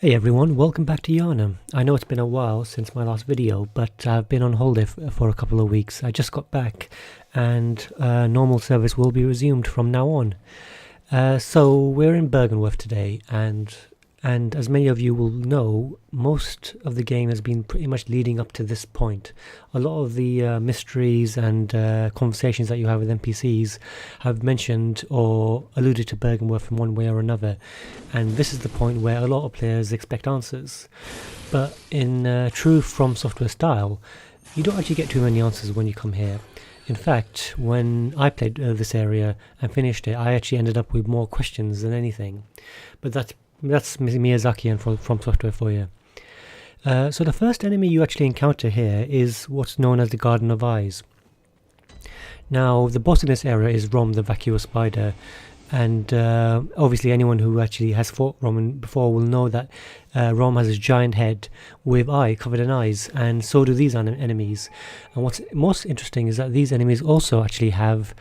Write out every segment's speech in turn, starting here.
Hey everyone, welcome back to Yana. I know it's been a while since my last video, but I've been on holiday for a couple of weeks. I just got back and normal service will be resumed from now on. So we're in Byrgenwerth today, and as many of you will know, most of the game has been pretty much leading up to this point. A lot of the mysteries and conversations that you have with NPCs have mentioned or alluded to Byrgenwerth in one way or another, and this is the point where a lot of players expect answers. But in true From Software style, you don't actually get too many answers when you come here. In fact, when I played this area and finished it, I actually ended up with more questions than anything. But that's Miyazaki and From Software for you. So the first enemy you actually encounter here is what's known as the Garden of Eyes. Now, the boss in this area is Rom the Vacuous Spider, and obviously anyone who actually has fought Rom before will know that Rom has a giant head with covered in eyes, and so do these enemies. And what's most interesting is that these enemies also actually have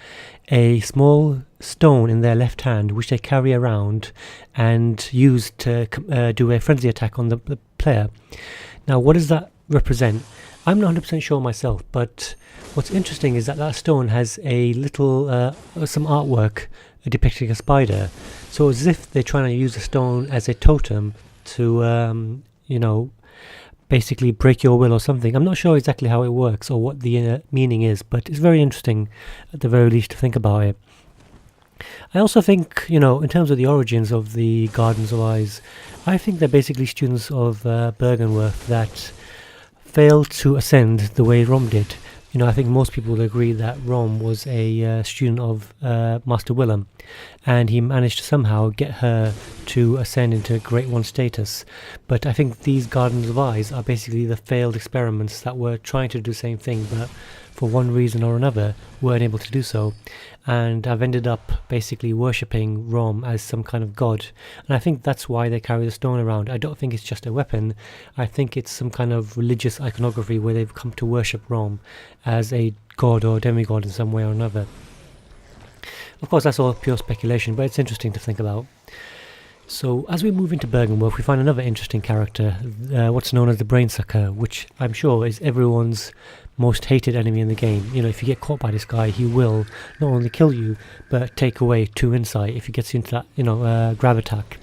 a small stone in their left hand which they carry around and use to do a frenzy attack on the player. Now, what does that represent? I'm not 100% sure myself, but what's interesting is that that stone has a little some artwork depicting a spider, so as if they're trying to use the stone as a totem to basically break your will or something. I'm not sure exactly how it works or what the meaning is, but it's very interesting at the very least to think about it. I also think, in terms of the origins of the Gardens of Eyes, I think they're basically students of Byrgenwerth that failed to ascend the way Rom did. I think most people will agree that Rom was a student of Master Willem, and he managed to somehow get her to ascend into Great One status. But I think these Gardens of Eyes are basically the failed experiments that were trying to do the same thing, but for one reason or another weren't able to do so. And I've ended up basically worshipping Rom as some kind of god, and I think that's why they carry the stone around. I don't think it's just a weapon. I think it's some kind of religious iconography where they've come to worship Rom as a god or demigod in some way or another. Of course, that's all pure speculation, but it's interesting to think about. So as we move into Byrgenwerth, we find another interesting character, what's known as the Brainsucker, which I'm sure is everyone's most hated enemy in the game. If you get caught by this guy, he will not only kill you, but take away 2 insight if he gets into that, grab attack.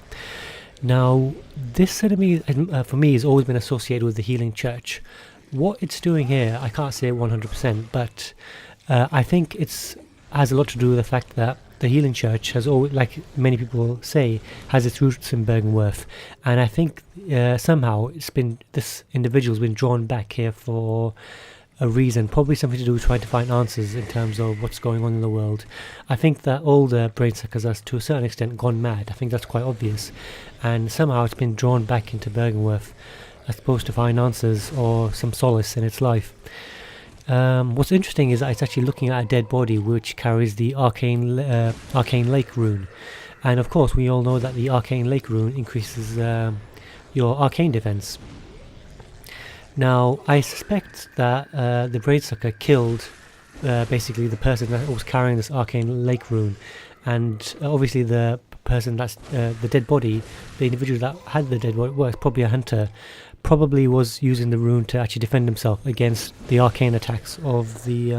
Now, this enemy, for me, has always been associated with the Healing Church. What it's doing here, I can't say 100%, but I think it's has a lot to do with the fact that the Healing Church has always, like many people say, has its roots in Byrgenwerth, and I think somehow this individual's been drawn back here for a reason, probably something to do with trying to find answers in terms of what's going on in the world. I think that all the Brainsuckers are to a certain extent gone mad. I think that's quite obvious, and somehow it's been drawn back into Byrgenwerth as opposed to find answers or some solace in its life. What's interesting is that it's actually looking at a dead body which carries the Arcane Lake rune, and of course we all know that the Arcane Lake rune increases your arcane defense. Now, I suspect that the Brainsucker killed basically the person that was carrying this Arcane Lake rune, and obviously the person that's the dead body, the individual that had the dead body, was probably a hunter, probably was using the rune to actually defend himself against the arcane attacks of the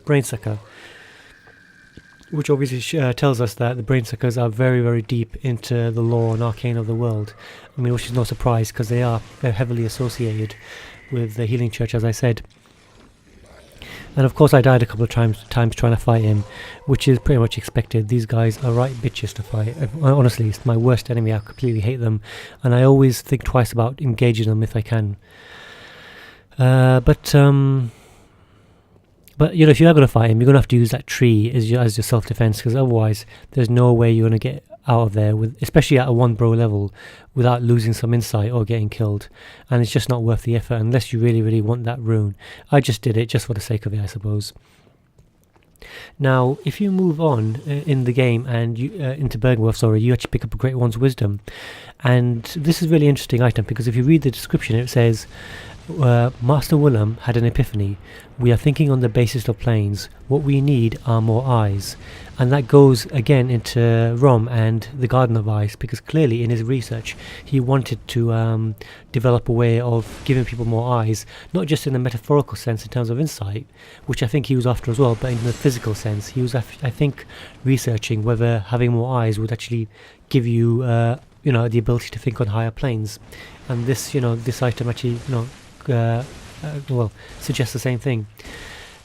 Brainsucker, which obviously tells us that the Brainsuckers are very, very deep into the lore and arcane of the world. I mean, which is no surprise because they're heavily associated with the Healing Church, as I said. And of course I died a couple of times trying to fight him, which is pretty much expected. These guys are right bitches to fight. Honestly, it's my worst enemy. I completely hate them, and I always think twice about engaging them if I can. But if you are going to fight him, you're going to have to use that tree as your self-defense, because otherwise there's no way you're going to get out of there, especially at a Onebro level, without losing some insight or getting killed. And it's just not worth the effort unless you really, really want that rune. I just did it just for the sake of it, I suppose. Now, if you move on in the game and into Byrgenwerth, you actually pick up a Great One's Wisdom. And this is a really interesting item, because if you read the description, it says Master Willem had an epiphany. We are thinking on the basis of planes. What we need are more eyes. And that goes again into Rom and the Garden of Ice, because clearly in his research he wanted to develop a way of giving people more eyes, not just in the metaphorical sense in terms of insight, which I think he was after as well, but in the physical sense. He was, I think, researching whether having more eyes would actually give you, the ability to think on higher planes. And this, this item actually, suggests the same thing.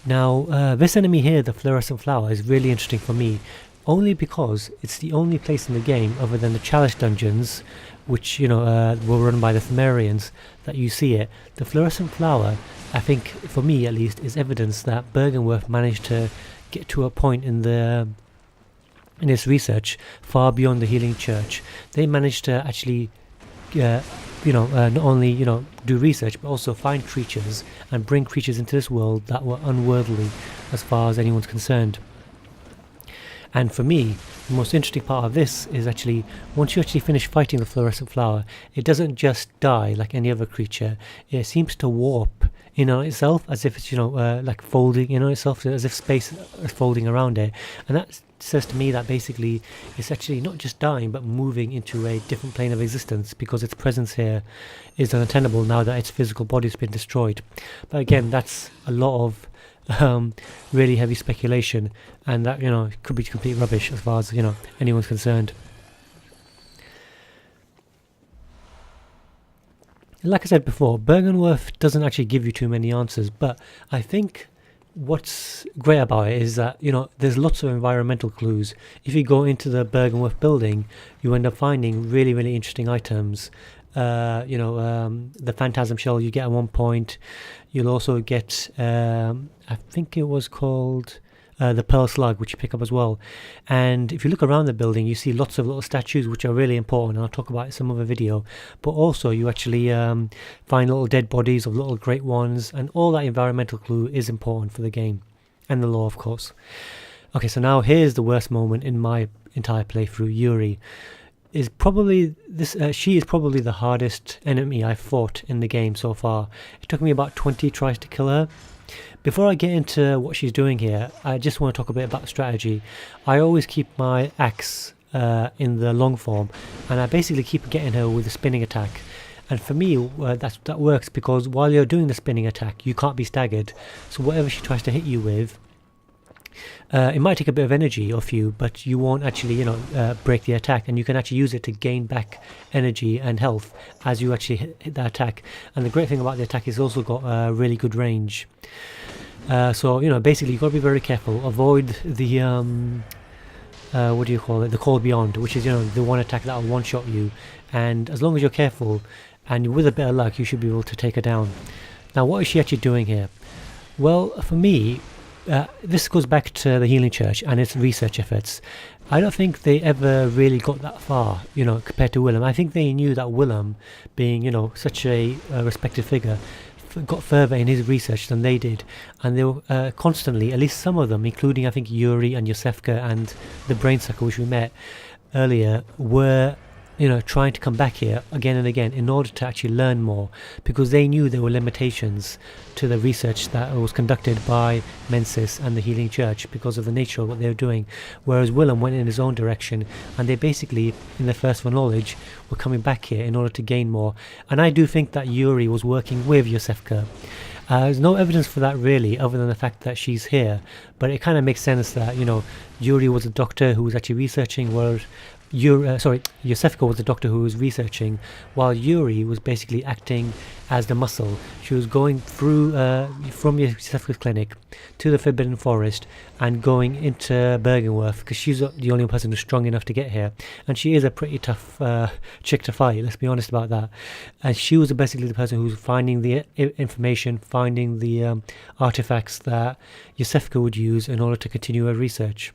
Now, this enemy here, the fluorescent flower, is really interesting for me, only because it's the only place in the game, other than the chalice dungeons, which were run by the Pthumerians, that you see it. The fluorescent flower, I think, for me at least, is evidence that Byrgenwerth managed to get to a point in its research far beyond the Healing Church. They managed to actually not only do research, but also find creatures and bring creatures into this world that were unworldly as far as anyone's concerned. And for me, the most interesting part of this is actually, once you actually finish fighting the fluorescent flower, it doesn't just die like any other creature. It seems to warp in on itself, as if it's like folding in on itself, as if space is folding around it. And that says to me that basically it's actually not just dying, but moving into a different plane of existence, because its presence here is untenable now that its physical body has been destroyed. But again, that's a lot of really heavy speculation, and that could be complete rubbish as far as anyone's concerned. Like I said before, Byrgenwerth doesn't actually give you too many answers, but I think what's great about it is that there's lots of environmental clues. If you go into the Byrgenwerth building, you end up finding really, really interesting items. The phantasm shell you get at one point. You'll also get I think it was called the pearl slug, which you pick up as well. And if you look around the building, you see lots of little statues which are really important, and I'll talk about it in some other video. But also you actually find little dead bodies of little great ones, and all that environmental clue is important for the game and the lore, of course. Okay, so now here's the worst moment in my entire playthrough. Yurie is probably she is probably the hardest enemy I've fought in the game so far. It took me about 20 tries to kill her. Before I get into what she's doing here, I just want to talk a bit about strategy. I always keep my axe in the long form, and I basically keep getting her with a spinning attack. And for me, that works, because while you're doing the spinning attack, you can't be staggered. So whatever she tries to hit you with, it might take a bit of energy off you, but you won't actually break the attack, and you can actually use it to gain back energy and health as you actually hit that attack. And the great thing about the attack is also got really good range. So basically you've got to be very careful. Avoid the what do you call it, the Call Beyond, which is the one attack that will one-shot you. And as long as you're careful and with a bit of luck, you should be able to take her down. Now, what is she actually doing here? Well, for me, this goes back to the Healing Church and its research efforts. I don't think they ever really got that far, compared to Willem. I think they knew that Willem, being such a respected figure, got further in his research than they did, and they were constantly, at least some of them, including I think Yurie and Yosefka and the Brainsucker, which we met earlier, were trying to come back here again and again in order to actually learn more, because they knew there were limitations to the research that was conducted by Mensis and the Healing Church because of the nature of what they were doing. Whereas Willem went in his own direction, and they basically, in their thirst for knowledge, were coming back here in order to gain more. And I do think that Yurie was working with Yosefka. There's no evidence for that really, other than the fact that she's here, but it kind of makes sense that Yurie was a doctor who was actually researching, whereas Yosefka was the doctor who was researching, while Yurie was basically acting as the muscle. She was going through from Yosefka's clinic to the Forbidden Forest and going into Byrgenwerth, because she's the only person who's strong enough to get here, and she is a pretty tough chick to fight, let's be honest about that. And she was basically the person who was finding the information, finding the artifacts that Yosefka would use in order to continue her research.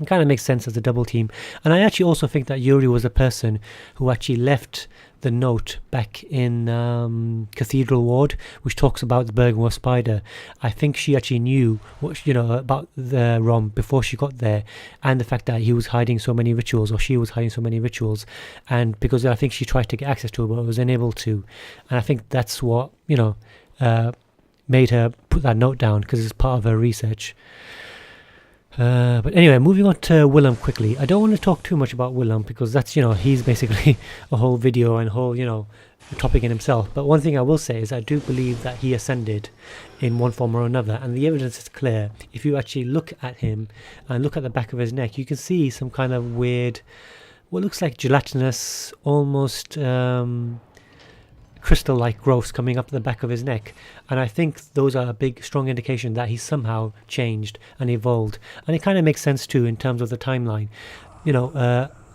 It kind of makes sense as a double team. And I actually also think that Yurie was a person who actually left the note back in Cathedral Ward, which talks about the Byrgenwerth spider. I think she actually knew what about the Rom before she got there, and the fact that he was hiding so many rituals, or she was hiding so many rituals, and because I think she tried to get access to it but was unable to, and I think that's what made her put that note down, because it's part of her research. But anyway, moving on to Willem quickly. I don't want to talk too much about Willem, because that's, he's basically a whole video and whole, topic in himself. But one thing I will say is I do believe that he ascended in one form or another, and the evidence is clear. If you actually look at him and look at the back of his neck, you can see some kind of weird, what looks like gelatinous, almost crystal-like growths coming up the back of his neck, and I think those are a big strong indication that he's somehow changed and evolved. And it kind of makes sense too in terms of the timeline.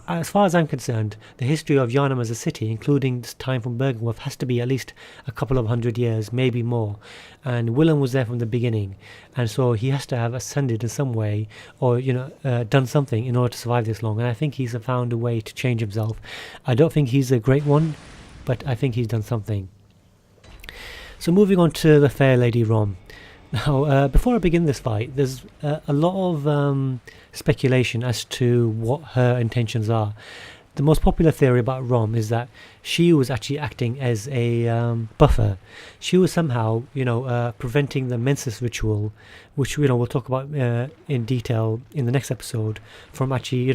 As far as I'm concerned, the history of Yharnam as a city, including this time from Byrgenwerth, has to be at least a couple of 100 years, maybe more. And Willem was there from the beginning, and so he has to have ascended in some way, or done something in order to survive this long. And I think he's found a way to change himself. I don't think he's a great one, but I think he's done something. So moving on to the fair lady Rom. Now, before I begin this fight, there's a lot of speculation as to what her intentions are. The most popular theory about Rom is that she was actually acting as a buffer. She was somehow, preventing the Mensis ritual, which we'll talk about in detail in the next episode, from actually,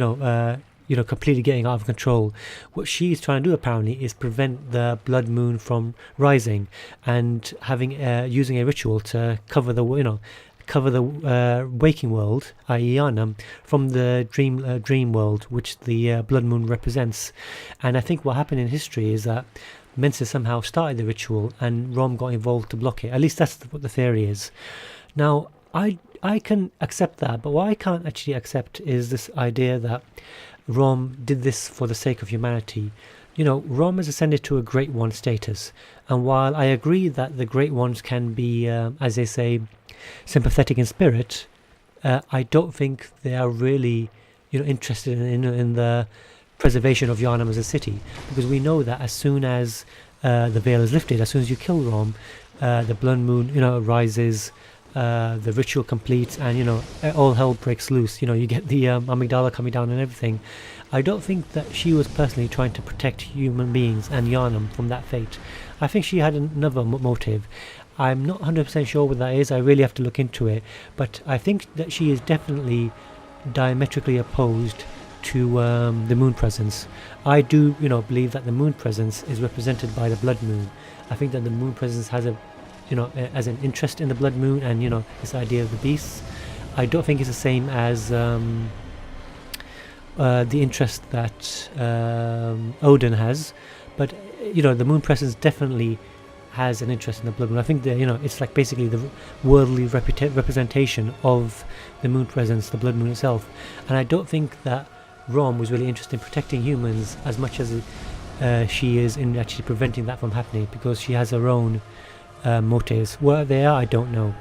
completely getting out of control. What she's trying to do apparently is prevent the blood moon from rising, and having using a ritual to cover the waking world, i.e. Yharnam, from the dream world, which the blood moon represents. And I think what happened in history is that Mensis somehow started the ritual and Rom got involved to block it. At least that's what the theory is. Now, I can accept that, but what I can't actually accept is this idea that Rom did this for the sake of humanity. Rom has ascended to a Great One status, and while I agree that the Great Ones can be, as they say, sympathetic in spirit, I don't think they are really, interested in the preservation of Yharnam as a city, because we know that as soon as the veil is lifted, as soon as you kill Rom, the blood moon, rises. The ritual completes, and all hell breaks loose. You get the amygdala coming down and everything. I don't think that she was personally trying to protect human beings and Yharnam from that fate. I think she had another motive. I'm not 100% sure what that is. I really have to look into it, but I think that she is definitely diametrically opposed to the moon presence. I do believe that the moon presence is represented by the blood moon. I think that the moon presence has as an interest in the blood moon, and this idea of the beasts. I don't think it's the same as the interest that Odin has, but the moon presence definitely has an interest in the blood moon. I think that it's like basically the worldly representation of the moon presence, the blood moon itself. And I don't think that Rom was really interested in protecting humans as much as she is in actually preventing that from happening, because she has her own motives. What they are, I don't know.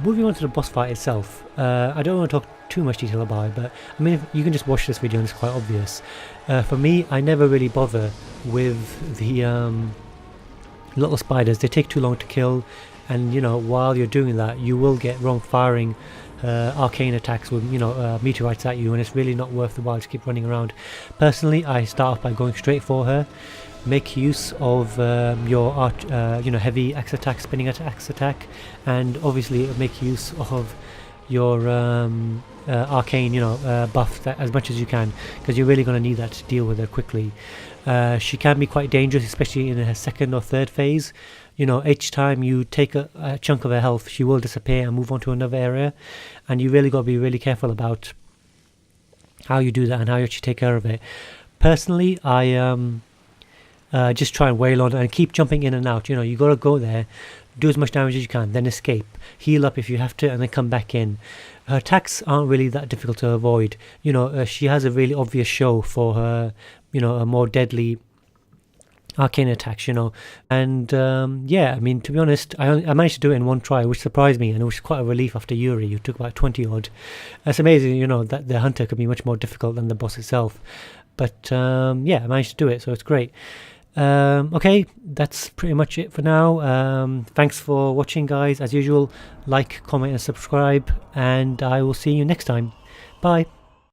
Moving on to the boss fight itself, I don't want to talk too much detail about it, but I mean, you can just watch this video and it's quite obvious. For me, I never really bother with the little spiders. They take too long to kill, and while you're doing that, you will get Rom firing arcane attacks with meteorites at you, and it's really not worth the while to keep running around. Personally, I start off by going straight for her. Make use of your heavy axe attack, spinning axe attack, and obviously make use of your arcane buff as much as you can, because you're really going to need that to deal with her quickly. She can be quite dangerous, especially in her second or third phase. Each time you take a chunk of her health, she will disappear and move on to another area, and you really got to be really careful about how you do that and how you actually take care of it. Personally, I just try and wail on and keep jumping in and out. You got to go there, do as much damage as you can, then escape, heal up if you have to, and then come back in. Her attacks aren't really that difficult to avoid. She has a really obvious show for her, a more deadly arcane attacks, you know. And yeah, I mean, to be honest, I managed to do it in one try, which surprised me, and it was quite a relief after Yurie, who took about 20 odd. It's amazing, you know, that the hunter could be much more difficult than the boss itself. But yeah, I managed to do it, so it's great. Okay, that's pretty much it for now. Thanks for watching, guys. As usual, like, comment and subscribe, and I will see you next time. Bye.